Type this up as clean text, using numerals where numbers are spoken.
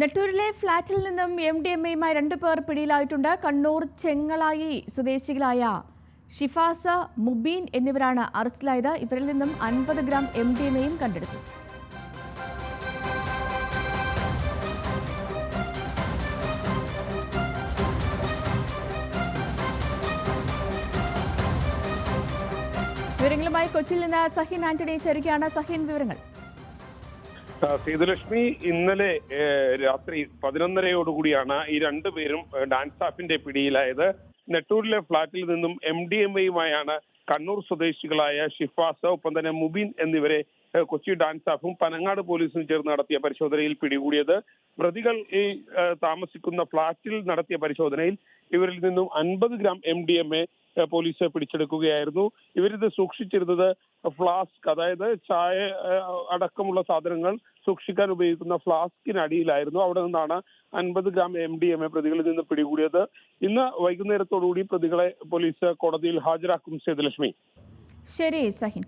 നെട്ടൂരിലെ ഫ്ളാറ്റിൽ നിന്നും MDMA-യുമായി 2 പേർ പിടിയിലായിട്ടുണ്ട്. കണ്ണൂർ ചെങ്ങളായി സ്വദേശികളായ ഷിഫാസ, മുബീൻ എന്നിവരാണ് അറസ്റ്റിലായത്. ഇവരിൽ നിന്നും 50 ഗ്രാം MDMA-യും കണ്ടെടുത്തു. വിവരങ്ങളുമായി കൊച്ചിയിൽ നിന്ന് സഹിൻ ആന്റണി ചേരുകയാണ്. സഹിൻ, വിവരങ്ങൾ. സേതുലക്ഷ്മി, ഇന്നലെ രാത്രി 11:30യോടുകൂടിയാണ് ഈ രണ്ടുപേരും ഡാൻസ് സ്റ്റാഫിന്റെ പിടിയിലായത്. നെട്ടൂരിലെ ഫ്ളാറ്റിൽ നിന്നും MDMA-യുമായാണ് കണ്ണൂർ സ്വദേശികളായ ഷിഫാസ്, ഒപ്പം തന്നെ മുബീൻ എന്നിവരെ കൊച്ചി ഡാൻസ് സ്റ്റാഫും പനങ്ങാട് പോലീസും ചേർന്ന് നടത്തിയ പരിശോധനയിൽ പിടികൂടിയത്. പ്രതികൾ ഈ താമസിക്കുന്ന ഫ്ളാറ്റിൽ നടത്തിയ പരിശോധനയിൽ ഇവരിൽ നിന്നും 50 ഗ്രാം MDMA പോലീസ് പിടിച്ചെടുക്കുകയായിരുന്നു. ഇവരിത് സൂക്ഷിച്ചിരുന്നത് ഫ്ലാസ്ക്, അതായത് ചായ അടക്കമുള്ള സാധനങ്ങൾ സൂക്ഷിക്കാൻ ഉപയോഗിക്കുന്ന ഫ്ലാസ്കിനടിയിലായിരുന്നു. അവിടെ നിന്നാണ് 50 ഗ്രാം MDMA പ്രതികളിൽ നിന്ന് പിടികൂടിയത്. ഇന്ന് വൈകുന്നേരത്തോടുകൂടി പ്രതികളെ പോലീസ് കോടതിയിൽ ഹാജരാക്കും. സേതുലക്ഷ്മി. ശരി സഹിൻ.